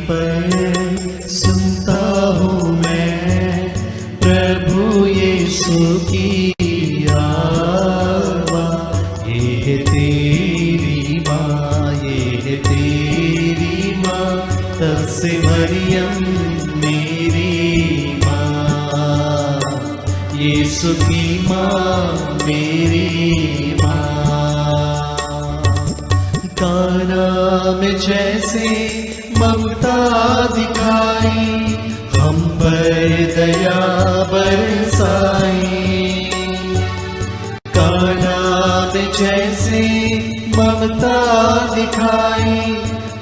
पर सुनता हूँ मैं प्रभु यीशु की आवाज़। ये है तेरी माँ, ये है तेरी माँ, तब से मरियम मेरी माँ। यीशु की माँ मेरी माँ। काना में जैसे ममता दिखाई, हम पर दया बरसाई। काना में जैसे ममता दिखाई,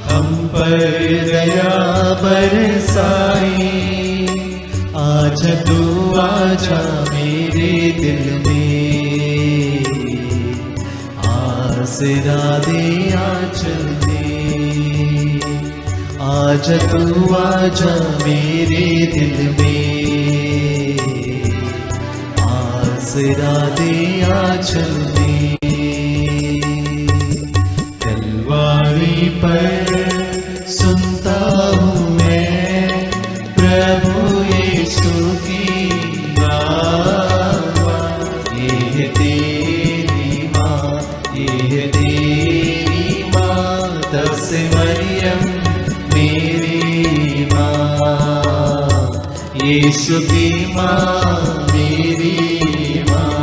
हम पर दया बरसाई। आजा तू आजा मेरे दिल में, आसरा दे आंचल में। आजा तू आजा मेरे दिल में, आसरा दे आंचल में। तलवारी पर सुनता हूँ मैं प्रभु यीशु की आवाज़। ये है तेरी माँ, ये है तेरी माँ, तब से मरियम मेरी माँ। यीशु की माँ मेरी माँ।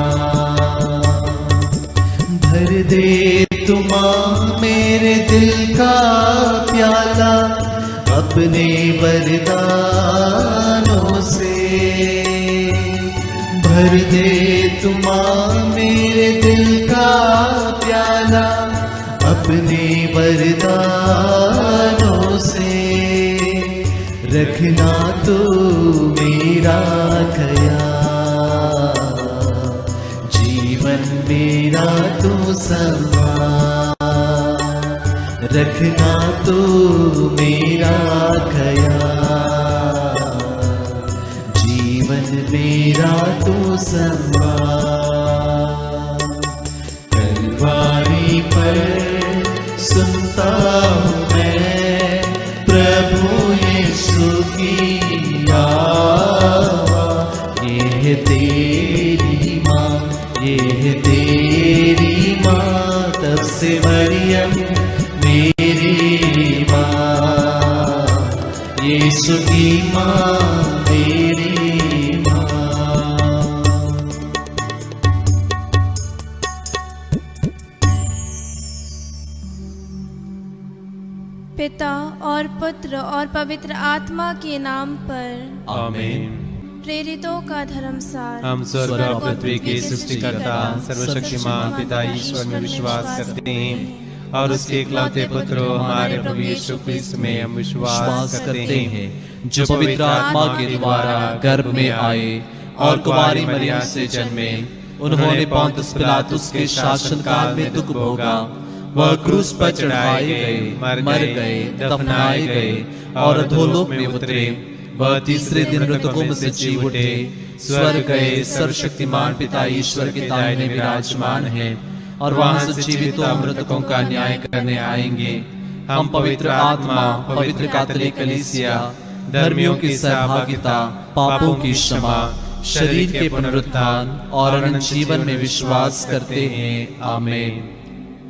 भर दे तू माँ मेरे दिल का प्याला अपने वरदानों से। भर दे तू माँ मेरे दिल का प्याला अपने वरदानों से। रखना तू मेरा ख्याल, जीवन मेरा तू संभाल। रखना तू मेरा ख्याल, जीवन मेरा तू संभाल। तलवारी पर सुनता हूँ मैं प्रभु यीशु की आवाज़। ये है तेरी माँ, ये है तेरी माँ, तब से मरियम मेरी माँ। यीशु की माँ मेरी माँ। पिता और पुत्र और पवित्र आत्मा के नाम पर आमीन। प्रेरितों का धर्मसार। हम स्वर्ग और पृथ्वी के सृष्टिकर्ता सर्वशक्तिमान पिता ईश्वर में विश्वास करते हैं और उसके इकलौते पुत्र हमारे प्रभु यीशु क्रिस्त में हम विश्वास करते हैं, जो पवित्र आत्मा के द्वारा गर्भ में आए और कुमारी मरियम से जन्मे। उन्होंने पोंतुस पिलातुस के शासन काल में दुख भोगा, वह क्रूस पर चढ़ाए गए, मर गए, दफनाए गए और अधोलोक में उतरे। वह तीसरे दिन मृतकों में से जी उठे, स्वर्ग गए, सर्वशक्तिमान पिता ईश्वर के दाहिने विराजमान है और वहां से जीवितों और मृतकों का न्याय करने आएंगे। हम पवित्र आत्मा, पवित्र कैथोलिक कलीसिया, धर्मियों की सहभागिता, पापों की क्षमा, शरीर के पुनरुत्थान और अनंत जीवन में विश्वास करते हैं। आमीन।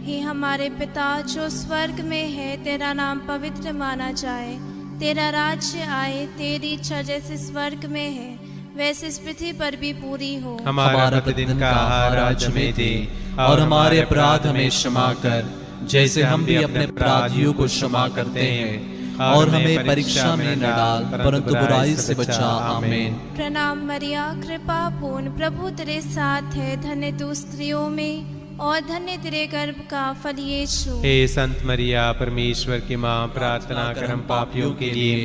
हे हमारे पिता जो स्वर्ग में है, तेरा नाम पवित्र माना जाए, तेरा राज्य आए, तेरी इच्छा जैसे स्वर्ग में है वैसे इस पृथ्वी पर भी पूरी हो। हमारा प्रतिदिन का आहार आज हमें दे और हमारे अपराध हमें क्षमा कर, जैसे हम भी अपने अपराधियों को क्षमा करते हैं। और हमें परीक्षा में न डाल, परंतु बुराई से बचा। आमीन। प्रणाम मरिया, कृपा पूर्ण, प्रभु तेरे साथ है, धन्य तू स्त्रियों में और धन्य तेरे गर्भ का फल यीशु। हे संत मरिया परमेश्वर की माँ, प्रार्थना कर हम पापियों के लिए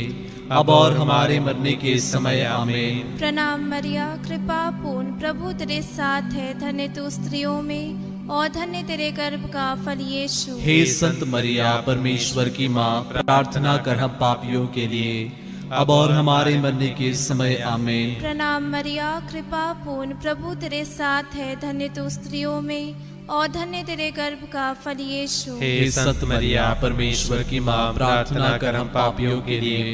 अब और हमारे मरने के समय। आमीन। प्रणाम मरिया, कृपा पूर्ण, प्रभु तेरे साथ है, धन्य तू स्त्रियों में और धन्य तेरे गर्भ का फल यीशु। हे संत मरिया परमेश्वर की माँ, प्रार्थना कर हम पापियों के लिए अब और हमारे मरने के समय। आमीन। प्रणाम मरिया, कृपा पूर्ण, प्रभु तेरे साथ है, धन्य तू स्त्रियों में और धन्य तेरे गर्भ का फल यीशु। हे संत मरिया परमेश्वर की माँ, प्रार्थना कर हम पापियों के लिए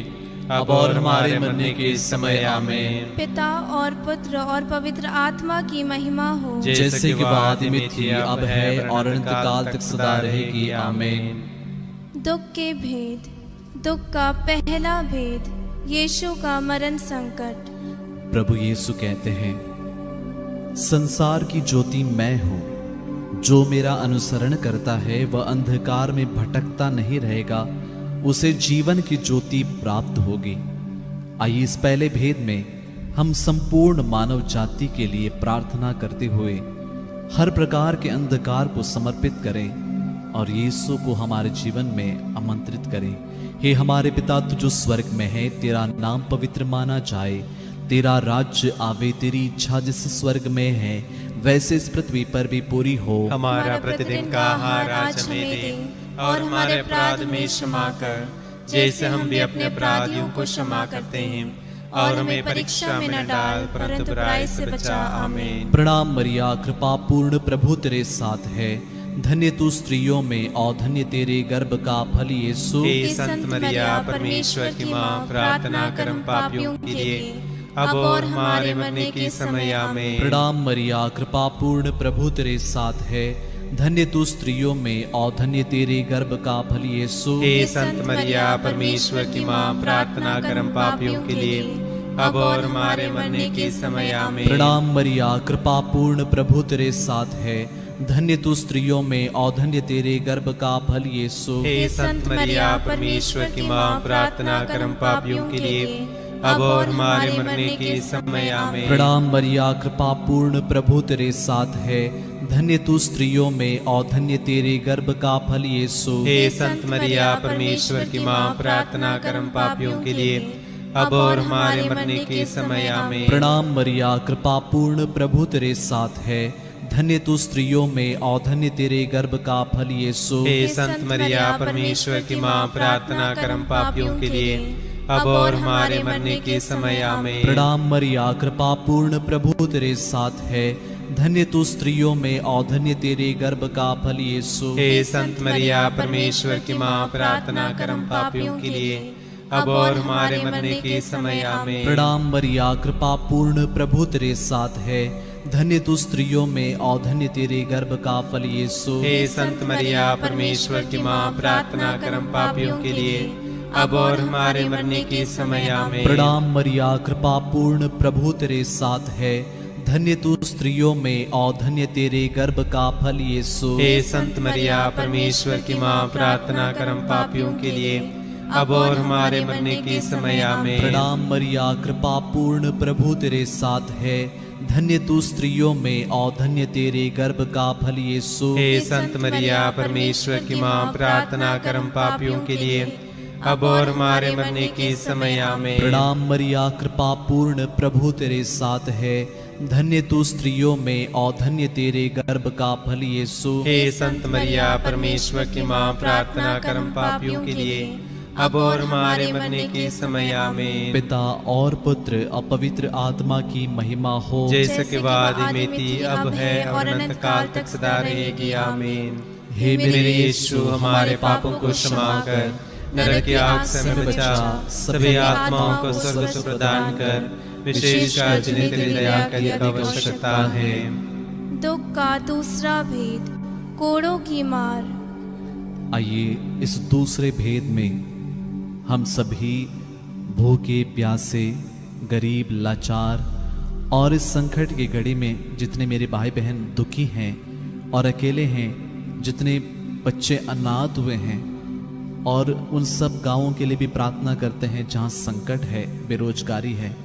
अब और हमारे मरने के समय आमीन। पिता और पुत्र और पवित्र आत्मा की महिमा हो, जैसे कि आदि में थी, अब है और अनंत काल तक सदा रहेगी। आमीन। दुख के भेद। दुख का पहला भेद, यीशु का मरण संकट। प्रभु यीशु कहते हैं, संसार की ज्योति मैं हूँ, जो मेरा अनुसरण करता है वह अंधकार में भटकता नहीं रहेगा, उसे जीवन की ज्योति प्राप्त होगी। आइए इस पहले भेद में हम संपूर्ण मानव जाति के लिए प्रार्थना करते हुए हर प्रकार के अंधकार को समर्पित करें और यीशु को हमारे जीवन में आमंत्रित करें। हे हमारे पिता, तू जो स्वर्ग में है, तेरा नाम पवित्र माना जाए, तेरा राज्य आवे, तेरी इच्छा जिस स्वर्ग में है वैसे इस पृथ्वी पर भी पूरी हो। हमारा प्रतिदिन का आहार आज हमें दे और हमारे अपराध में क्षमा कर, जैसे हम भी अपने अपराधियों को क्षमा करते हैं, और हमें परीक्षा में न डाल परंतु बुराई से बचा। आमीन। प्रणाम मरिया, कृपा पूर्ण, प्रभु तेरे साथ है, धन्य तू स्त्रियों में और धन्य तेरे गर्भ का फल यीशु। हे संत मरिया परमेश्वर की माँ, प्रार्थना कर हम पापियों के लिए अब और हमारे मरने के समय आमीन। प्रणाम मरिया, कृपा पूर्ण, प्रभु तेरे साथ है, धन्य तू स्त्रियों में और धन्य तेरे गर्भ का फल यीशु। हे संत मरिया परमेश्वर की माँ, प्रार्थना कर हम पापियों के लिए अब और हमारे मरने के समय आमीन। प्रणाम मरिया, कृपा पूर्ण, प्रभु तेरे साथ है, धन्य तू स्त्रियों में और धन्य तेरे गर्भ का फल यीशु। हे संत मरिया परमेश्वर की माँ, प्रार्थना कर हम पापियों के लिए अब और हमारे मरने के समय आमीन। प्रणाम मरिया, कृपा पूर्ण, प्रभु तेरे साथ है, धन्य तू स्त्रियों में और धन्य तेरे गर्भ का फल यीशु। हे संत मरिया परमेश्वर की माँ, प्रार्थना कर हम पापियों के लिए अब और हमारे मरने के समय आमीन। प्रणाम मरिया, कृपा पूर्ण, प्रभु तेरे साथ है, धन्य तू स्त्रियों में और धन्य तेरे गर्भ का फल यीशु। हे संत मरिया परमेश्वर की माँ, प्रार्थना कर हम पापियों के लिए अब और हमारे मरने के समय आमीन। प्रणाम मरिया, कृपा पूर्ण, प्रभु तेरे साथ है, धन्य तू स्त्रियों में और धन्य तेरे गर्भ का फल यीशु। हे संत मरिया परमेश्वर की माँ, प्रार्थना कर हम पापियों के लिए अब और हमारे मरने के समय आमीन। प्रणाम मरिया, कृपा पूर्ण, प्रभु तेरे साथ है, धन्य तू स्त्रियों में और धन्य तेरे गर्भ का फल यीशु। हे संत मरिया परमेश्वर की माँ, प्रार्थना कर हम पापियों के लिए अब और हमारे मरने के समय आमीन। प्रणाम मरिया, कृपा पूर्ण, प्रभु तेरे साथ है, धन्य तू स्त्रियों में और धन्य तेरे गर्भ का फल यीशु। हे संत मरिया परमेश्वर की माँ, प्रार्थना कर हम पापियों के लिए अब और हमारे मरने के समय आमीन। प्रणाम मरिया, कृपा पूर्ण, प्रभु तेरे साथ है, धन्य तू स्त्रियों में और धन्य तेरे गर्भ का फल यीशु। हे संत मरिया परमेश्वर की माँ, प्रार्थना कर हम पापियों के लिए अब और हमारे मरने के समय आमीन। प्रणाम मरिया, कृपा पूर्ण, प्रभु तेरे साथ है, धन्य तू स्त्रियों में और धन्य तेरे गर्भ का फल यीशु। हे संत मरिया परमेश्वर की माँ, प्रार्थना कर हम पापियों के लिए अब और हमारे मरने के समय आमीन। पिता और पुत्र और पवित्र आत्मा की महिमा हो, जैसे कि आदि में थी, अब है और अनंत काल तक सदा रहेगी। आमीन। हे मेरे यीशु, हमारे पापों को क्षमा कर, नरक की आग से हमें बचा, सभी आत्माओं को स्वर्ग से प्रदान कर, विशेषकर जिन्हें तेरी दया की आवश्यकता है। दुख का दूसरा भेद, कोड़ों की मार। आइए इस दूसरे भेद में हम सभी भूखे, प्यासे, गरीब, लाचार और इस संकट की घड़ी में जितने मेरे भाई बहन दुखी हैं और अकेले हैं, जितने बच्चे अनाथ हुए हैं, और उन सब गांवों के लिए भी प्रार्थना करते हैं जहां संकट है, बेरोजगारी है।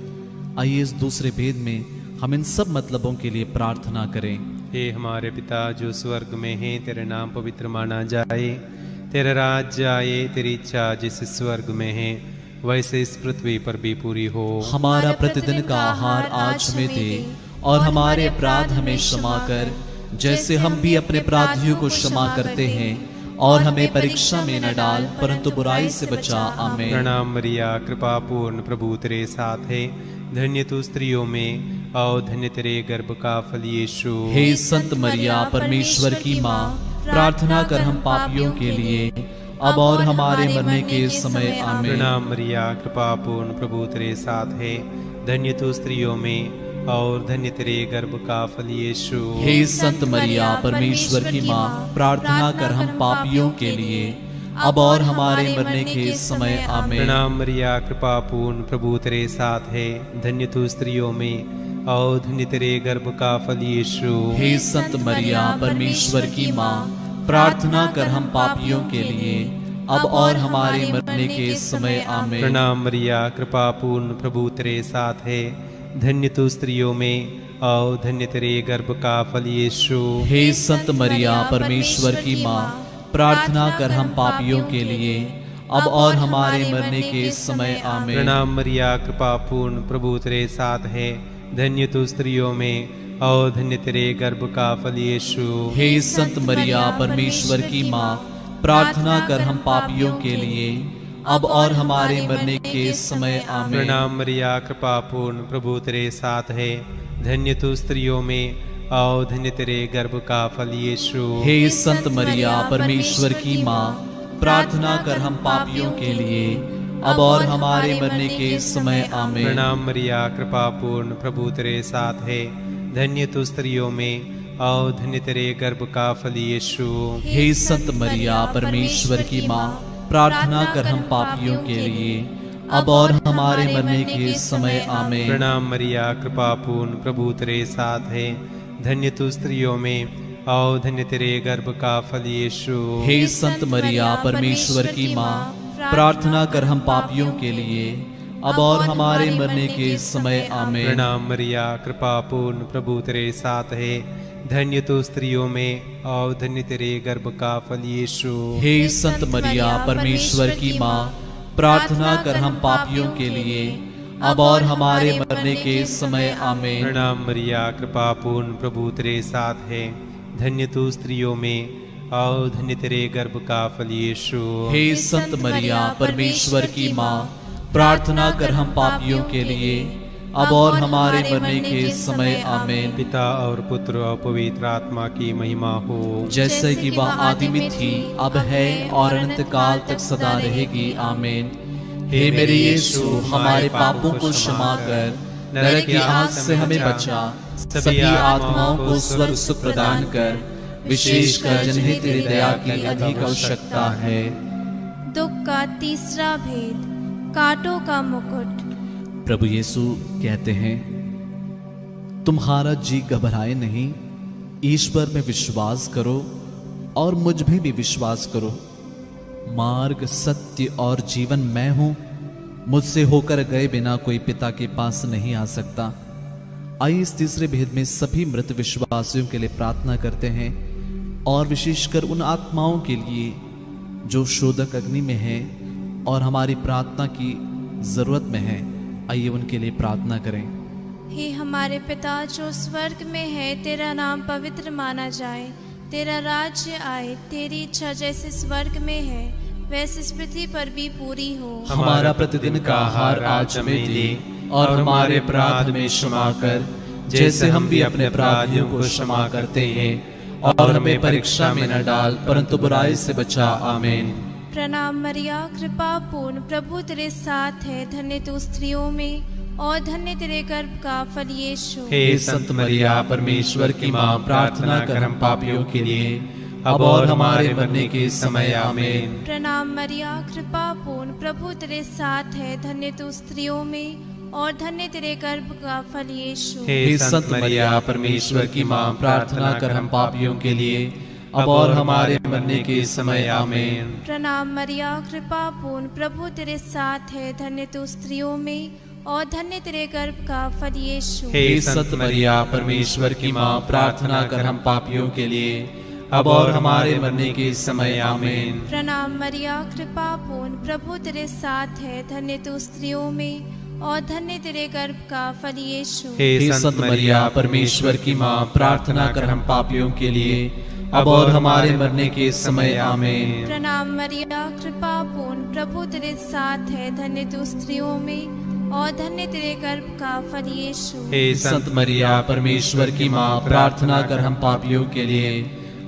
आइए इस दूसरे भेद में हम इन सब मतलबों के लिए प्रार्थना करें। हे हमारे पिता जो स्वर्ग में है, तेरे नाम पवित्र माना जाए, तेरा राज्य आए, तेरी इच्छा जैसे स्वर्ग में है वैसे इस पृथ्वी पर भी पूरी हो। हमारा प्रतिदिन का आहार आज हमें दे और हमारे अपराध हमें क्षमा कर, जैसे हम भी अपने अपराधियों को क्षमा करते हैं, और हमें परीक्षा में न डाल परंतु बुराई से बचा। आमीन। प्रणाम मरिया, कृपा पूर्ण, प्रभु तेरे साथ है, धन्य तू स्त्रियों में और धन्य तेरे गर्भ का फल यीशु। हे संत मरिया परमेश्वर की माँ, प्रार्थना कर हम पापियों के लिए अब और हमारे मरने के समय आमीन। प्रणाम मरिया, कृपा पूर्ण, प्रभु तेरे साथ है, धन्य तू स्त्रियों में और धन्य तेरे गर्भ का फल यीशु। हे संत मरिया परमेश्वर की माँ, प्रार्थना कर हम पापियों के लिए अब और हमारे मरने के समय आमीन। प्रणाम मरिया, कृपा पूर्ण, प्रभु तेरे साथ है, धन्य तू स्त्रियों में और धन्य तेरे गर्भ का फल यीशु। हे संत मरिया परमेश्वर की माँ, प्रार्थना कर हम पापियों के लिए अब और हमारे मरने के समय आमीन। प्रणाम मरिया, कृपा पूर्ण, प्रभु तेरे साथ है, धन्य तू स्त्रियों में और धन्य तेरे गर्भ का फल यीशु। हे संत मरिया परमेश्वर की माँ, प्रार्थना कर हम पापियों के लिए अब और हमारे मरने के समय आमीन। प्रणाम मरिया, कृपा पूर्ण, प्रभु तेरे साथ है, धन्य तू स्त्रियों में और धन्य तेरे गर्भ का फल यीशु। हे संत मरिया परमेश्वर की माँ, प्रार्थना कर हम पापियों के लिए अब और हमारे मरने के समय आमीन। प्रणाम मरिया, कृपा पूर्ण, प्रभु तेरे साथ है, धन्य तू स्त्रियों में और धन्य तेरे गर्भ का फल यीशु। हे संत मरिया परमेश्वर की माँ, प्रार्थना कर हम पापियों के लिए अब और हमारे मरने के समय आमीन। प्रणाम मरिया, कृपा पूर्ण, प्रभु तेरे साथ है, धन्य तू स्त्रियों में और धन्य तेरे गर्भ का फल यीशु। हे संत मरिया परमेश्वर की माँ, प्रार्थना कर हम पापियों के लिए अब और हमारे मरने के समय आमीन। प्रणाम मरिया, कृपा पूर्ण, प्रभु तेरे साथ है, धन्य तू स्त्रियों में और धन्य तेरे गर्भ का फल यीशु। हे संत मरिया परमेश्वर की माँ, प्रार्थना कर हम पापियों के लिए अब और हमारे मरने के समय आमीन। प्रणाम मरिया, कृपा पूर्ण, प्रभु तेरे साथ है, धन्य तू स्त्रियों में और धन्य तेरे गर्भ का फल यीशु। हे संत मरिया परमेश्वर की माँ, प्रार्थना कर हम पापियों के लिए अब और हमारे मरने के समय आमीन। प्रणाम मरिया, कृपा पूर्ण, प्रभु तेरे साथ है, धन्य तू स्त्रियों में और धन्य तेरे गर्भ का फल यीशु। हे संत मरिया परमेश्वर की माँ, प्रार्थना कर हम पापियों के लिए अब और हमारे मरने के समय आमीन। पिता और पुत्र और पवित्र आत्मा की महिमा हो, जैसे कि वह आदि में थी, अब है और अनंत काल तक सदा रहेगी आमीन। हे मेरे यीशु, हमारे पापों को क्षमा कर नरक की आग से हमें बचा, सभी आत्माओं को स्वर्ग सुख प्रदान कर, विशेषकर जिन्हें तेरी दया की अधिक आवश्यकता है। दुख का तीसरा भेद, कांटों का मुकुट। प्रभु यीशु कहते हैं, तुम्हारा जी घबराए नहीं, ईश्वर में विश्वास करो और मुझ में भी विश्वास करो। मार्ग, सत्य और जीवन मैं हूं, मुझसे होकर गए बिना कोई पिता के पास नहीं आ सकता। आइए इस तीसरे भेद में सभी मृत विश्वासियों के लिए प्रार्थना करते हैं और विशेषकर उन आत्माओं के लिए जो शोधक अग्नि में हैं और हमारी प्रार्थना की जरूरत में है। आइए उनके लिए प्रार्थना करें। हे हमारे पिता जो स्वर्ग में है, तेरा नाम पवित्र माना जाए, तेरा राज्य आए, तेरी इच्छा जैसे स्वर्ग में है वैसे इस पृथ्वी पर भी पूरी हो। हमारा प्रतिदिन का आहार आज हमें दे और हमारे अपराध में क्षमा कर, जैसे हम भी अपने अपराधियों को क्षमा करते हैं, और हमें परीक्षा में न डाल परंतु बुराई से बचा। आमीन। प्रणाम मरिया, कृपा पूर्ण, प्रभु तेरे साथ है, धन्य तू स्त्रियों में और धन्य तेरे गर्भ का फल यीशु। हे संत मरिया परमेश्वर की माँ, प्रार्थना कर हम पापियों के लिए अब और हमारे मरने के समय आमीन। प्रणाम मरिया, कृपा पूर्ण, प्रभु तेरे साथ है, धन्य तू स्त्रियों में और धन्य तेरे गर्भ का फल यीशु। हे संत मरिया परमेश्वर की माँ, प्रार्थना कर हम पापियों के लिए अब और हमारे मरने के समय आमीन। प्रणाम मरिया, कृपा पूर्ण, प्रभु तेरे साथ है, धन्य तू स्त्रियों में और धन्य तेरे गर्भ का फल यीशु। हे संत मरिया परमेश्वर की माँ, प्रार्थना कर हम पापियों के लिए अब और हमारे मरने के समय आमीन। प्रणाम मरिया, कृपा पूर्ण, प्रभु तेरे साथ है, धन्य तू स्त्रियों में और धन्य तेरे गर्भ का फल यीशु। हे संत मरिया परमेश्वर की माँ, प्रार्थना कर हम पापियों के लिए अब और हमारे मरने के समय आमीन। प्रणाम मरिया, कृपा पूर्ण, प्रभु तेरे साथ है, धन्य तू स्त्रियों में और धन्य तेरे गर्भ का फल यीशु। हे संत मरिया परमेश्वर की माँ, प्रार्थना कर हम पापियों के लिए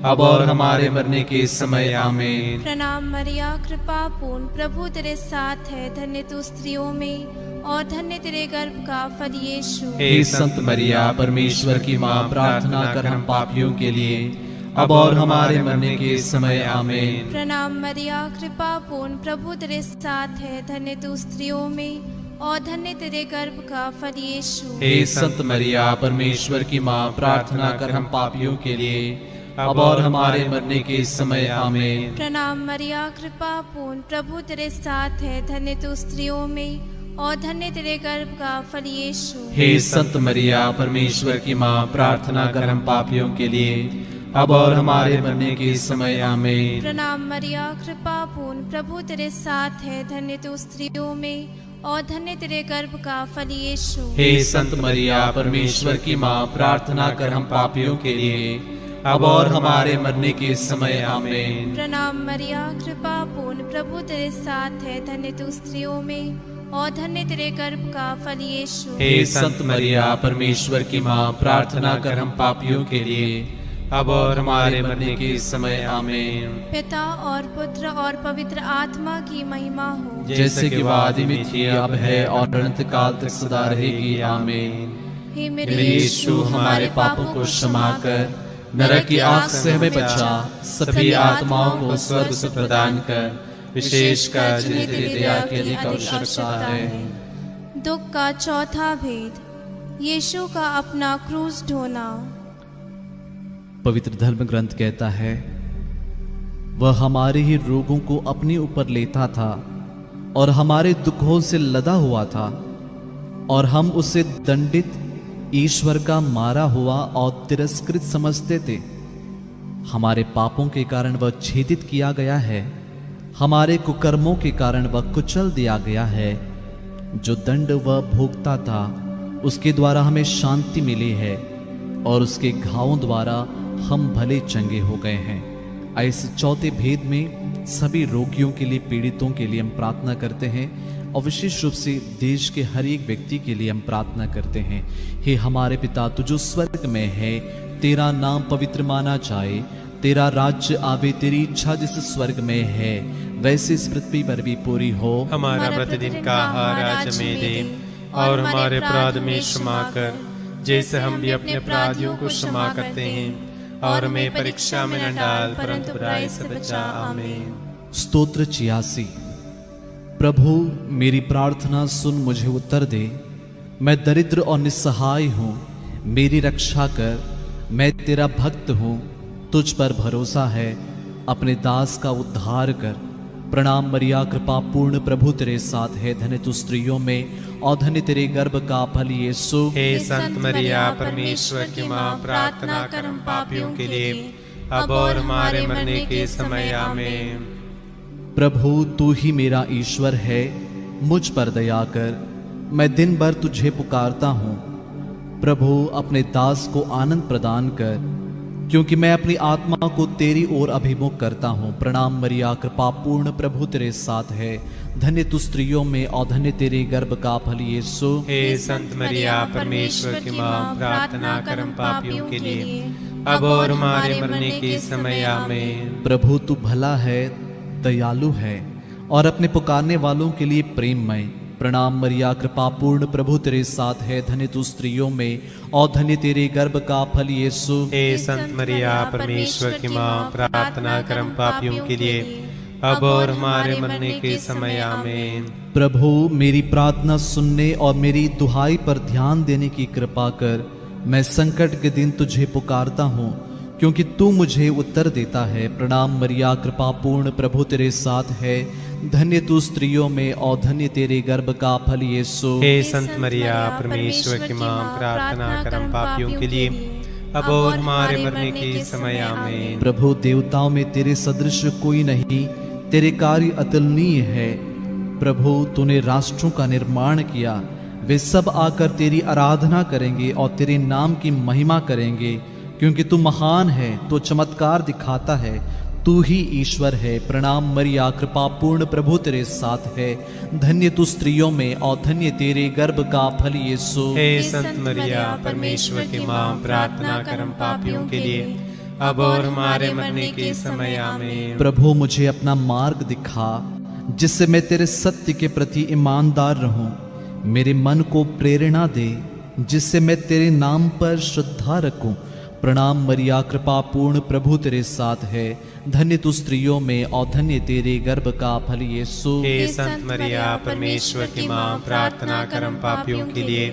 अब और हमारे मरने के समय आमीन। प्रणाम मरिया, कृपा पूर्ण, प्रभु तेरे साथ है, धन्य तू स्त्रियों में और धन्य तेरे गर्भ का फल यीशु। हे संत मरिया परमेश्वर की माँ, प्रार्थना कर हम पापियों के लिए अब और हमारे मरने के समय आमीन। प्रणाम मरिया, कृपा पूर्ण, प्रभु तेरे साथ है, धन्य तू स्त्रियों में और धन्य तेरे गर्भ का फल यीशु। हे संत मरिया परमेश्वर की माँ, प्रार्थना कर हम पापियों के लिए अब और हमारे मरने के समय आमीन। प्रणाम मरिया, कृपा पूर्ण, प्रभु तेरे साथ है, धन्य तू स्त्रियों में और धन्य तेरे गर्भ का फल यीशु। हे संत मरिया परमेश्वर की माँ, प्रार्थना कर हम पापियों के लिए अब और हमारे मरने के समय आमीन। प्रणाम मरिया, कृपा पूर्ण, प्रभु तेरे साथ है, धन्य तू स्त्रियों में और धन्य तेरे गर्भ का फल यीशु। हे संत मरिया परमेश्वर की माँ, प्रार्थना कर हम पापियों के लिए अब और हमारे मरने के समय आमीन। प्रणाम मरिया, कृपा पूर्ण, प्रभु तेरे साथ है, धन्य तू स्त्रियों में और धन्य तेरे गर्भ का फल यीशु। हे संत मरिया परमेश्वर की माँ, प्रार्थना कर हम पापियों के लिए अब और हमारे मरने के समय आमीन। पिता और पुत्र और पवित्र आत्मा की महिमा हो, जैसे कि आदि में थी, अब है और अनंत काल तक सदा रहेगी आमीन। हे मेरे मेरे यीशु, हमारे पापों को क्षमा कर, नरक की आग से हमें बचा, सभी आत्माओं को स्वर्ग से प्रदान कर, विशेषकर जिन्हें तेरी दया की अधिक आवश्यकता है। दुख का चौथा भेद, यीशु का अपना क्रूस ढोना। पवित्र धर्म ग्रंथ कहता है, वह हमारे ही रोगों को अपने ऊपर लेता था और हमारे दुखों से लदा हुआ था, और हम उसे दंडित, ईश्वर का मारा हुआ और तिरस्कृत समझते थे। हमारे पापों के कारण वह छेदित किया गया है, हमारे कुकर्मों के कारण वह कुचल दिया गया है। जो दंड वह भोगता था, उसके द्वारा हमें शांति मिली है, और उसके घावों द्वारा हम भले चंगे हो गए हैं। ऐसे चौथे भेद में सभी रोगियों के लिए, पीड़ितों के लिए हम प्रार्थना करते हैं, और विशेष रूप से देश के हर एक व्यक्ति के लिए हम प्रार्थना करते हैं। हे हमारे पिता, तू जो स्वर्ग में है, तेरा नाम पवित्र माना जाए, तेरा राज्य आवे, तेरी इच्छा जैसे स्वर्ग में है वैसे इस पृथ्वी पर भी पूरी हो। हमारा प्रतिदिन का आहार आज हमें दे, और हमारे अपराध में क्षमा कर, जैसे हम भी अपने अपराधियों को क्षमा करते हैं, और हमें परीक्षा में न डाल, परंतु बुराई से बचा। आमीन। स्तोत्र 86। प्रभु मेरी प्रार्थना सुन, मुझे उत्तर दे, मैं दरिद्र और निस्सहाय हूँ, मेरी रक्षा कर, मैं तेरा भक्त हूँ, तुझ पर भरोसा है, अपने दास का उद्धार कर। प्रणाम मरिया, कृपा पूर्ण, प्रभु तेरे साथ है, धन्य तू स्त्रियों में और धन्य तेरे गर्भ का फल यीशु। हे संत मरिया परमेश्वर की माँ, प्रार्थना कर हम पापियों के लिए अब और हमारे मरने के समय। आमीन। प्रभु तू ही मेरा ईश्वर है, मुझ पर दया कर, मैं दिन भर तुझे पुकारता हूँ। प्रभु अपने दास को आनंद प्रदान कर, क्योंकि मैं अपनी आत्मा को तेरी ओर अभिमुख करता हूँ। प्रणाम मरिया, कृपा पूर्ण, प्रभु तेरे साथ है, धन्य तू स्त्रियों में और धन्य तेरे गर्भ का फल यीशु। हे संत मरिया परमेश्वर की माँ, प्रार्थना कर हम पापियों के लिए अब और हमारे मरने के समय। आमीन। प्रभु तू भला है, दयालु है और अपने पुकारने वालों के लिए प्रेममय। प्रणाम मरिया, कृपा पूर्ण, प्रभु तेरे साथ है, धन्य तू स्त्रियों में और धन्य तेरे गर्भ का फल यीशु। हे संत मरिया परमेश्वर की माँ, प्रार्थना कर हम पापियों के लिए अब और हमारे मरने के समय। आमीन। प्रभु मेरी प्रार्थना सुनने और मेरी दुहाई पर ध्यान देने की कृपा कर। मैं संकट के दिन तुझे पुकारता हूँ, क्योंकि तू मुझे उत्तर देता है। प्रणाम मरिया, कृपा पूर्ण, प्रभु तेरे साथ है, धन्य तू स्त्रियों में और धन्य तेरे गर्भ का फल यीशु। हे संत मरिया परमेश्वर की माँ, प्रार्थना कर हम पापियों के लिए अब और हमारे मरने के समय। आमीन। प्रभु देवताओं में तेरे सदृश कोई नहीं, तेरे कार्य अतुलनीय है। प्रभु तूने राष्ट्रों का निर्माण किया, वे सब आकर तेरी आराधना करेंगे और तेरे नाम की महिमा करेंगे, क्योंकि तू महान है, तू चमत्कार दिखाता है, तू ही ईश्वर है। प्रणाम मरिया, कृपा पूर्ण प्रभु तेरे साथ है। धन्य तू स्त्रियों में और धन्य तेरे गर्भ का फल यीशु। हे संत मरिया, परमेश्वर की माँ, प्रार्थना कर हम पापियों के लिए, अब और हमारे मरने के समय आमीन। प्रभु मुझे अपना मार्ग दिखा, जिससे मैं तेरे सत्य के प्रति ईमानदार रहूं। मेरे मन को प्रेरणा दे, जिससे मैं तेरे नाम पर श्रद्धा रखूं। प्रणाम मरिया, कृपा पूर्ण प्रभु तेरे साथ है। धन्य तू स्त्रियों में और धन्य तेरे गर्भ का फल यीशु। हे संत मरिया, परमेश्वर की माँ, प्रार्थना कर हम पापियों के लिए,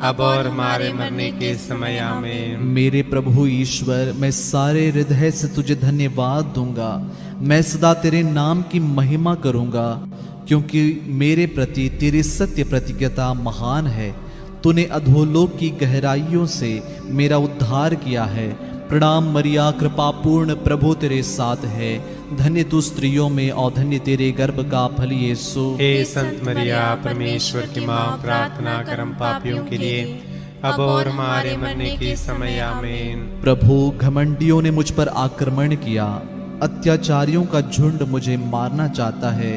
अब और हमारे मरने के समय आमीन। मेरे प्रभु ईश्वर, मैं सारे हृदय से तुझे धन्यवाद दूंगा। मैं सदा तेरे नाम की महिमा करूंगा, क्योंकि मेरे प्रति तेरी सत्य प्रतिज्ञता महान है। तूने अधोलोक की गहराइयों से मेरा उद्धार किया है। प्रणाम मरिया, कृपा पूर्ण प्रभु तेरे साथ है। धन्य तू स्त्रियों में और धन्य तेरे गर्भ का फल यीशु। हे संत मरिया, परमेश्वर की माँ, प्रार्थना कर हम पापियों के लिए, अब और हमारे मरने के समय आमीन। प्रभु, घमंडियों ने मुझ पर आक्रमण किया, अत्याचारियों का झुंड मुझे मारना चाहता है।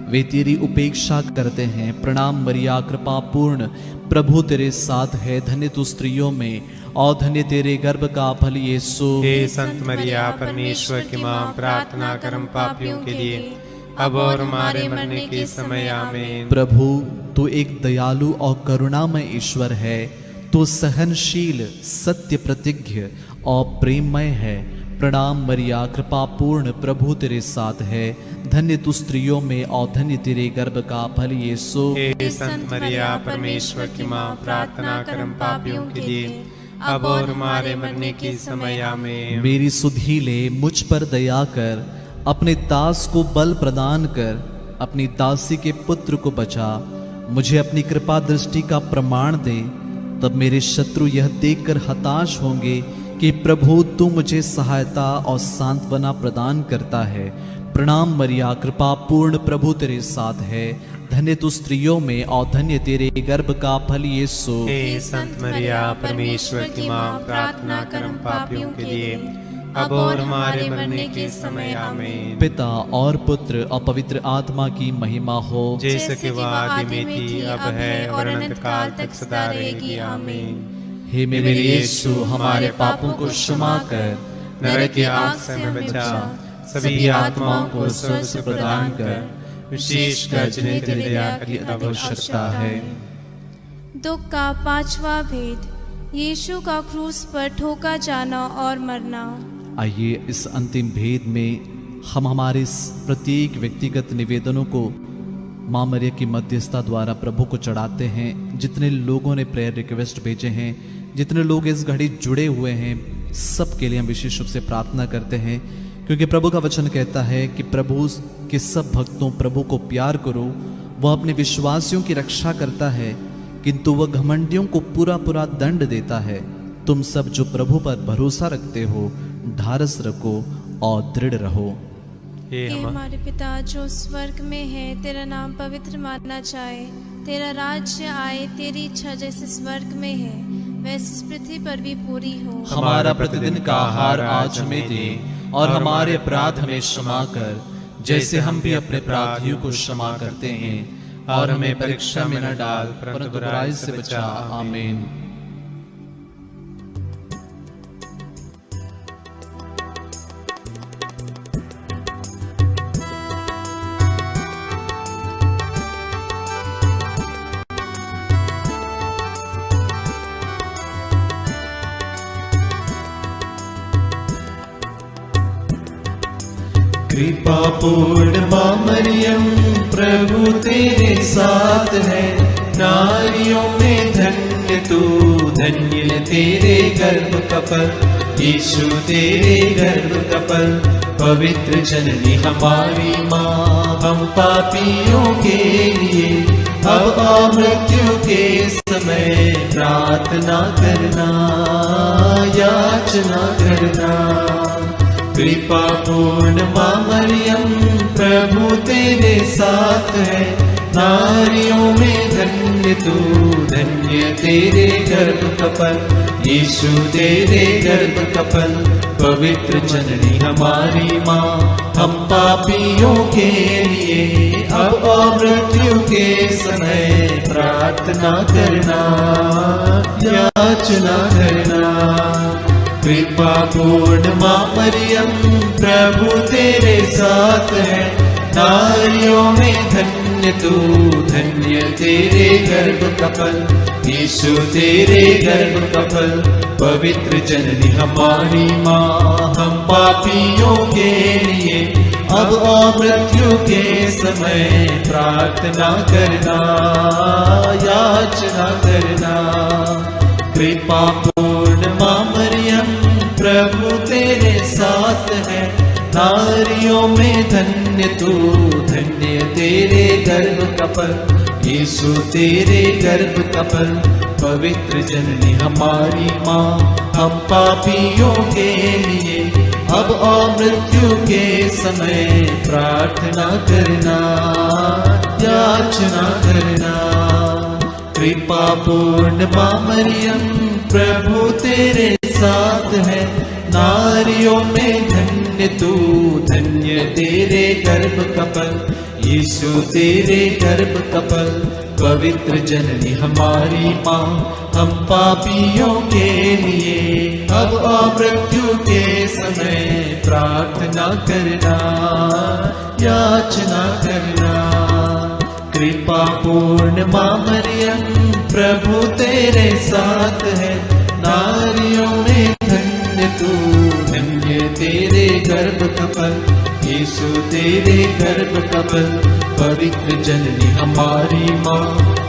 वे तेरी उपेक्षा करते हैं। प्रणाम मरिया, कृपा पूर्ण प्रभु तेरे साथ है। धन्य तू स्त्रियों में और धन्य तेरे गर्भ का फल यीशु। हे संत मरिया, परमेश्वर की माँ, प्रार्थना कर हम पापियों के लिए, अब और हमारे मरने के समय आमीन। प्रभु, तू एक दयालु और करुणामय ईश्वर है। तू सहनशील, सत्य प्रतिज्ञ और प्रेममय है। प्रणाम मरिया, कृपा पूर्ण प्रभु तेरे साथ है। धन्य तू स्त्रियों में और धन्य तेरे गर्भ का फल यीशु। हे संत मरिया, परमेश्वर की माँ, प्रार्थना कर हम पापियों के लिए, अब और हमारे मरने के समय आमीन। मेरी सुधीले, मुझ पर दया कर, अपने दास को बल प्रदान कर। अपनी दासी के पुत्र को बचा, मुझे अपनी कृपा दृष्टि का प्रमाण दे। तब मेरे शत्रु यह देखकर हताश होंगे कि प्रभु तू मुझे सहायता और सांत्वना प्रदान करता है। प्रणाम मरिया, कृपा पूर्ण प्रभु तेरे साथ है। धन्य तू स्त्रियों में और धन्य तेरे गर्भ का फल यीशु। हे संत मरिया, परमेश्वर की माँ, प्रार्थना कर हम पापियों के लिए, अब और हमारे मरने के समय आमीन। पिता और पुत्र और पवित्र आत्मा की महिमा हो, जैसे कि वह आदि में थी, अब है और अनंत काल तक सदा रहेगी आमीन। हे मेरे यीशु, हमारे पापों को क्षमा कर, नरक की आग से हमें बचा, सभी आत्माओं को स्वर्ग से प्रदान कर, विशेषकर जिन्हें तेरी दया की आवश्यकता है। दुख का पांचवा भेद, यीशु का क्रूस पर ठोका जाना और मरना। आइए इस अंतिम भेद में हम हमारे इस प्रत्येक व्यक्तिगत निवेदनों को माँ मरिया की मध्यस्थता द्वारा प्रभु को चढ़ाते हैं। जितने लोगों ने प्रेयर रिक्वेस्ट भेजे हैं, जितने लोग इस घड़ी जुड़े हुए हैं, सब के लिए हम विशेष रूप से प्रार्थना करते हैं, क्योंकि प्रभु का वचन कहता है कि प्रभु के सब भक्तों प्रभु को प्यार करो। वह अपने विश्वासियों की रक्षा करता है, किंतु वह घमंडियों को पूरा पूरा दंड देता है। तुम सब जो प्रभु पर भरोसा रखते हो, ढारस रखो और दृढ़ रहो। हे हमारे पिता जो स्वर्ग में है, तेरा नाम पवित्र माना जाए। तेरा राज्य आए, तेरी इच्छा जैसे स्वर्ग में है वैसे इस पृथ्वी पर भी पूरी हो। हमारा प्रतिदिन का आहार आज हमें दे, और हमारे अपराध हमें क्षमा कर, जैसे हम भी अपने अपराधियों को क्षमा करते हैं। और हमें परीक्षा में न डाल, परंतु बुराई से बचा। आमीन। कृपा पूर्ण माँ मरियम, प्रभु तेरे साथ है। नारियों में धन्य तू, धन्य तेरे गर्भ का फल, यीशु तेरे गर्भ का फल। पवित्र जननी हमारी माँ, हम पापियों के लिए अब आ मृत्यु के समय प्रार्थना करना, याचना करना। कृपा पूर्ण माँ मरियम, प्रभु तेरे साथ है। नारियों में धन्य तू, धन्य तेरे गर्भ का फल, यीशु तेरे गर्भ का फल, पवित्र जननी हमारी माँ, हम पापियों के लिए अब और मृत्यु के समय प्रार्थना करना, याचना करना। कृपा पूर्ण माँ मरियम, प्रभु तेरे साथ है, नारियों में धन्य तू, धन्य तेरे गर्भ का फल, यीशु तेरे गर्भ का फल, पवित्र जननी हमारी माँ, हम पापियों के लिए अब और मृत्यु के समय प्रार्थना करना, याचना करना। कृपा पूर्ण माँ मरियम, प्रभु तेरे साथ है, नारियों में धन्य तू, धन्य तेरे गर्भ का फल, यीशु तेरे गर्भ का फल, पवित्र जननी हमारी माँ, हम पापियों के लिए अब और मृत्यु के समय प्रार्थना करना, याचना करना। कृपा पूर्ण माँ मरियम, प्रभु तेरे साथ है, नारियों में धन्य तू, धन्य तेरे गर्भ का फल, यीशु तेरे गर्भ का फल, पवित्र जननी हमारी माँ, हम पापियों के लिए अब और मृत्यु के समय प्रार्थना करना, याचना करना। कृपा पूर्ण माँ मरियम, प्रभु तेरे साथ है, नारियों में धन्य तू, धन्य तेरे गर्भ का फल, यीशु तेरे गर्भ का फल, पवित्र जननी हमारी माँ,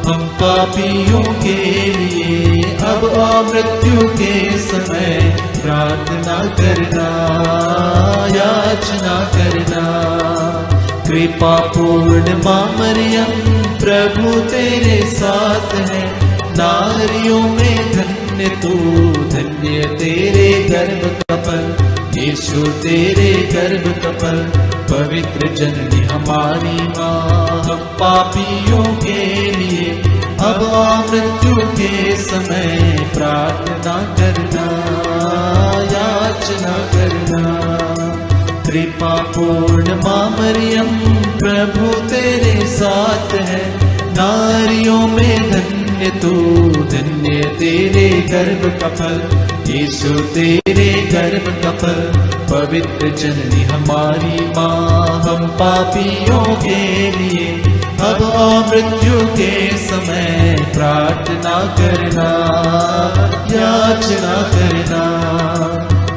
हम पापियों के लिए अब और मृत्यु के समय प्रार्थना करना, याचना करना। कृपा पूर्ण माँ मरियम, प्रभु तेरे साथ है, नारियों में धन्य तू, धन्य तेरे गर्भ का फल, यीशु तेरे गर्भ का फल, पवित्र जननी हमारी माँ, हम पापियों के लिए अब और मृत्यु के समय प्रार्थना करना, याचना करना। कृपा पूर्ण माँ मरियम, प्रभु तेरे साथ है, नारियों में धन्य तू, धन्य तेरे गर्भ का फल, यीशु तेरे गर्भ का फल, पवित्र जननी हमारी माँ, हम पापियों के लिए अब और मृत्यु के समय प्रार्थना करना, याचना करना।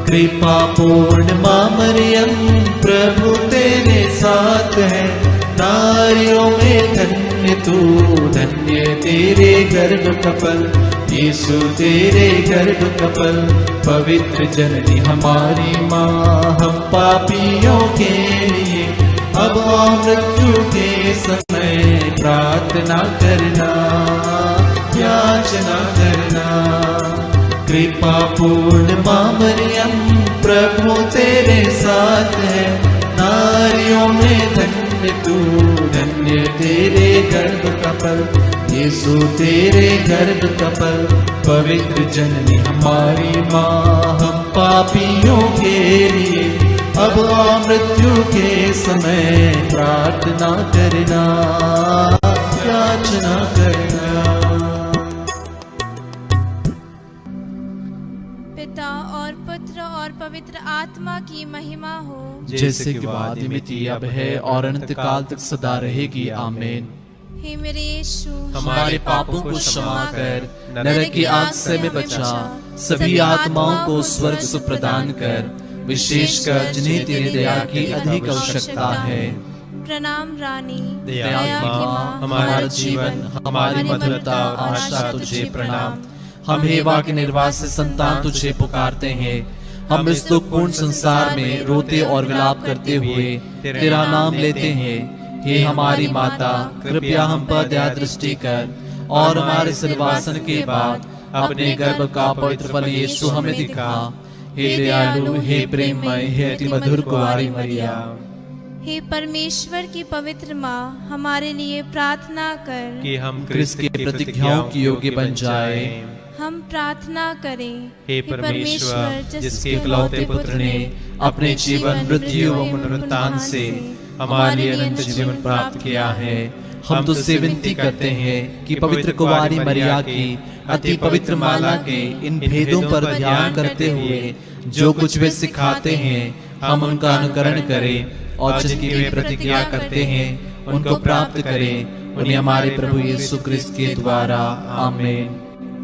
कृपा पूर्ण माँ मरियम, प्रभु तेरे साथ है, नारियों में धन्य तू, धन्य तेरे गर्भ का फल, यीशु तेरे गर्भ का फल, पवित्र जननी हमारी माँ, हम पापियों के लिए अब और मृत्यु के समय प्रार्थना करना, याचना करना। कृपा पूर्ण माँ मरियम, प्रभु तेरे साथ है, नारियों में धन्य तू, धन्य तेरे गर्भ का फल, यीशु तेरे गर्भ का फल, पवित्र जननी हमारी माँ, हम पापियों के लिए अब और मृत्यु के समय प्रार्थना करना, याचना करना। पिता और पुत्र और पवित्र आत्मा की महिमा हो, जैसे कि आदि में थी, अब है और अनंत काल तक सदा रहेगी, आमीन। हे मेरे यीशु, हमारे पापों को क्षमा कर, नरक की आग से हमें बचा, सभी आत्माओं को स्वर्ग सुख प्रदान कर, विशेषकर जिन्हें तेरी दया की अधिक आवश्यकता है। प्रणाम रानी, दया की माँ, हमारा जीवन, हमारी मधुरता और आशा तुझे प्रणाम। हम हेवा के निर्वासित संतान तुझे पुकारते हैं, हम इस दुखपूर्ण संसार में रोते और विलाप करते हुए तेरा नाम लेते हैं। हे हमारी माता, कृपया हम पर दया दृष्टि कर और हमारे सिरवासन के बाद अपने गर्भ का पवित्र फल यीशु हमें दिखा। हे दयालु, हे प्रेममय, हे अति मधुर कुंवारी मरिया। हे परमेश्वर की पवित्र माँ, हमारे लिए प्रार्थना कर कि हम क्रिस्त की प्रतिज्ञाओं की योग्य बन जाए। हम प्रार्थना करें। हे परमेश्वर, जिसके इकलौते पुत्र ने अपने जीवन, मृत्यु व पुनरुत्थान से हमारे लिए अनंत जीवन प्राप्त किया है, हम तुझसे विनती करते हैं कि पवित्र कुंवारी मरिया की अति पवित्र माला के इन भेदों पर ध्यान करते हुए जो कुछ वे सिखाते हैं हम उनका अनुकरण करें और जिनकी वे प्रतिज्ञा करते हैं उनको प्राप्त करें, उन्हें हमारे प्रभु यीशु क्रिस्त के द्वारा। आमीन।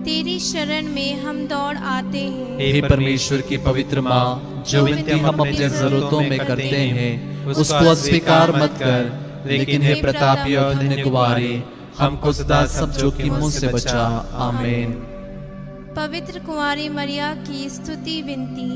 तेरी शरण में हम दौड़ आते हैं। हे परमेश्वर की पवित्र माँ, जो विनती हम अपनी जरूरतों में करते हैं उसको अस्वीकार मत कर, लेकिन हे प्रतापी और धन्य कुंवारी, हमको सदा सब जोखिमों से बचा। आमीन। पवित्र कुंवारी मरिया की स्तुति विनती।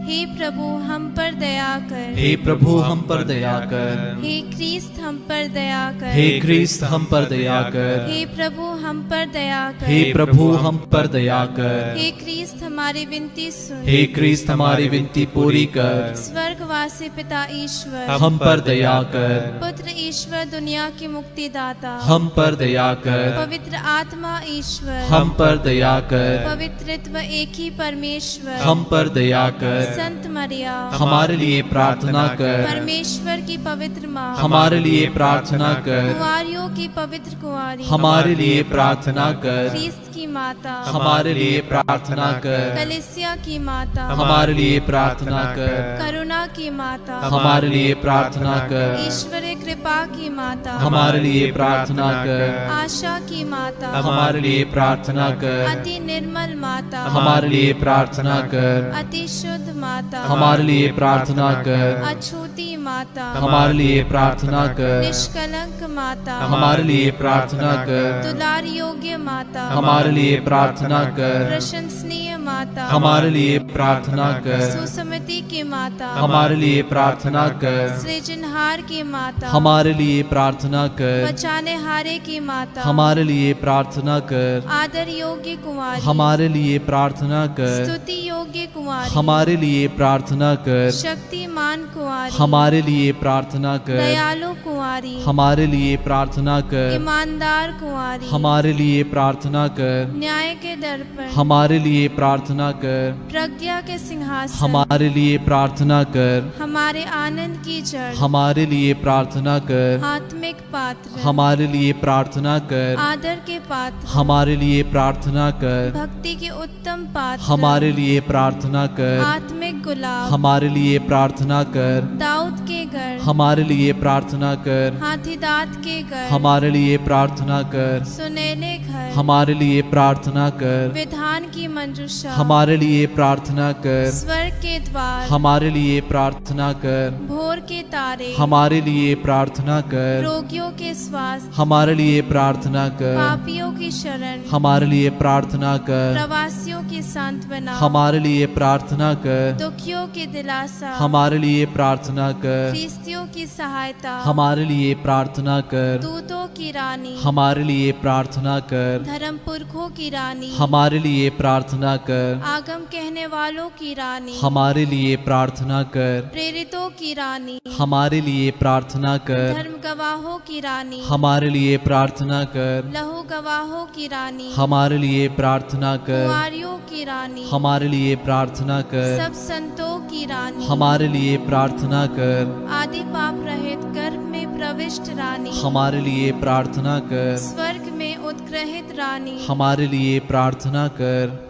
हे प्रभु हम पर दया कर। हे प्रभु हम पर दया कर। हे क्रिस्त हम पर दया कर। हे क्रिस्त हम पर दया कर। हे प्रभु हम पर दया कर। हे प्रभु हम पर दया कर। हे क्रिस्त हमारी विनती सुन। हे क्रिस्त हमारी विनती पूरी कर। स्वर्गवासी पिता ईश्वर हम पर दया कर। पुत्र ईश्वर दुनिया की मुक्तिदाता हम पर दया कर। पवित्र आत्मा ईश्वर हम पर दया कर। पवित्रत्व एक ही परमेश्वर हम पर दया कर। संत मरिया हमारे लिए प्रार्थना कर। परमेश्वर की पवित्र माँ हमारे लिए प्रार्थना कर। कुंवारियों की पवित्र कुंवारी हमारे लिए प्रार्थना कर। क्रिस्त की माता हमारे लिए प्रार्थना कर। कलीसिया की माता हमारे लिए प्रार्थना कर। करुणा की माता हमारे लिए प्रार्थना कर। ईश्वरीय कृपा की माता हमारे लिए प्रार्थना कर। आशा की माता हमारे लिए प्रार्थना कर। अति निर्मल माता हमारे लिए प्रार्थना कर। अति शुद्ध माता हमारे लिए प्रार्थना कर। अछूती माता हमारे लिए प्रार्थना कर। निष्कलंक माता हमारे लिए प्रार्थना कर। दुलार योग्य माता हमारे लिए प्रार्थना कर। प्रशंसनीय माता हमारे लिए प्रार्थना कर। सुसमति की माता हमारे लिए प्रार्थना कर। सृजनहार की माता हमारे लिए प्रार्थना कर। बचाने हारे की माता हमारे लिए प्रार्थना कर। आदर योग्य कुंवारी हमारे लिए प्रार्थना कर। स्तुति योग्य कुंवारी हमारे लिए प्रार्थना कर। शक्तिमान कुंवारी हमारे लिए प्रार्थना कर। दयालु कुंवारी हमारे लिए प्रार्थना कर। ईमानदार कुंवारी हमारे लिए प्रार्थना कर। न्याय के दर्पण हमारे लिए प्रार्थना कर। प्रज्ञा के सिंहासन हमारे लिए प्रार्थना कर। हमारे आनंद की जड़ हमारे लिए प्रार्थना कर। आत्मिक पात्र हमारे लिए प्रार्थना कर। आदर के पात्र हमारे लिए प्रार्थना कर। भक्ति के उत्तम पात्र हमारे लिए प्रार्थना कर। आत्मिक गुलाब हमारे लिए प्रार्थना कर। दाऊद के गढ़ हमारे लिए प्रार्थना कर। हाथीदांत के गढ़ हमारे लिए प्रार्थना कर। सुनहले घर हमारे लिए प्रार्थना कर। विधान की मंजूषा हमारे लिए प्रार्थना कर। स्वर्ग के द्वार हमारे लिए प्रार्थना कर। भोर के तारे हमारे लिए प्रार्थना कर। रोगियों के स्वास्थ्य हमारे लिए प्रार्थना कर। पापियों की शरण हमारे लिए प्रार्थना कर। प्रवासियों की सांत्वना हमारे लिए प्रार्थना कर। दुखियों की दिलासा हमारे लिए प्रार्थना कर। ख्रिस्तियों की सहायता हमारे लिए प्रार्थना कर। दूतों की रानी हमारे लिए प्रार्थना कर। धर्म पुरखों की रानी हमारे लिए प्रार्थना कर। आगम कहने वालों की रानी हमारे लिए प्रार्थना कर। प्रेरितों की रानी हमारे लिए प्रार्थना कर। धर्म गवाहों की रानी हमारे लिए प्रार्थना कर। लहू गवाहों की रानी हमारे लिए प्रार्थना कर। कुंवारियों की रानी हमारे लिए प्रार्थना कर। सब संतों की रानी हमारे लिए प्रार्थना कर। आदि पाप रहित गर्भ में प्रविष्ट रानी हमारे लिए प्रार्थना कर। स्वर्ग में उत्ग्रहित रानी हमारे लिए प्रार्थना कर।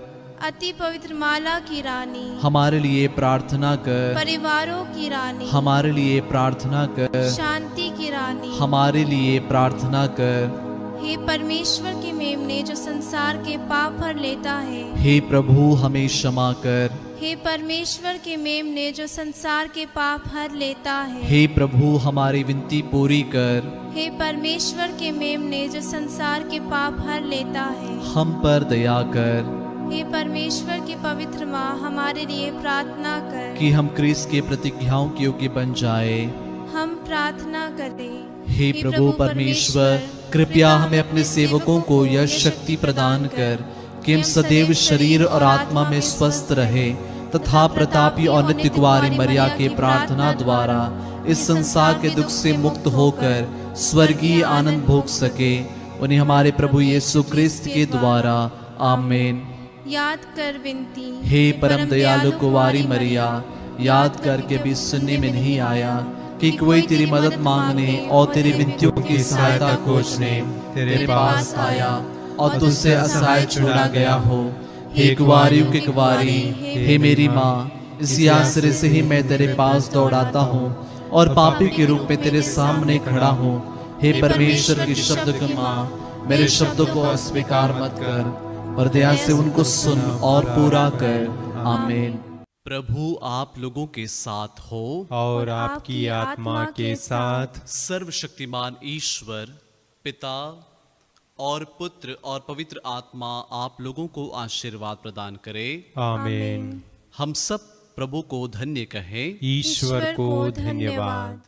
अति पवित्र माला की रानी हमारे लिए प्रार्थना कर। परिवारों की रानी हमारे लिए प्रार्थना कर। शांति की रानी हमारे लिए प्रार्थना कर। हे परमेश्वर के मेमने जो संसार के पाप भर लेता है हे प्रभु हमें क्षमा कर। हे परमेश्वर के मेमने जो संसार के पाप हर लेता है हे प्रभु हमारी विनती पूरी कर। हे परमेश्वर के मेमने जो संसार के पाप हर लेता है हम पर दया कर हे परमेश्वर की पवित्र माँ हमारे लिए प्रार्थना कर कि हम क्रिस्त के प्रतिज्ञाओं के योग्य बन जाए। हम प्रार्थना करें हे प्रभु परमेश्वर, कृपया हमें अपने सेवकों को यह शक्ति प्रदान कर कि हम सदैव शरीर और आत्मा में स्वस्थ रहे तथा प्रतापी और नित्य कुंवारी मरिया के प्रार्थना द्वारा इस संसार के दुख से मुक्त होकर स्वर्गीय आनंद भोग सके। उन्हें हमारे प्रभु यीशु क्रिस्त के द्वारा आमीन। याद कर विनती। हे परम दयालु कुंवारी मरिया, याद करके भी सुनने में नहीं आया कि कोई तेरी मदद मांगने और तेरी विनतियों की सहायता खोजने तेरे पास आया और तुझसे असहाय छोड़ा गया हो। हे कुंवारियों की कुंवारी, हे मेरी माँ, इसी आश्रय से ही मैं तेरे पास दौड़ाता हूँ और पापी के रूप में तेरे सामने खड़ा हूँ। हे परमेश्वर की शब्द की माँ, मेरे शब्दों को अस्वीकार मत कर, पर दया से उनको सुन और पूरा कर। आमीन। प्रभु आप लोगों के साथ हो और आपकी आत्मा के साथ। सर्वशक्तिमान ईश्वर पिता और पुत्र और पवित्र आत्मा आप लोगों को आशीर्वाद प्रदान करे। आमीन। हम सब प्रभु को धन्य कहें। ईश्वर को धन्यवाद।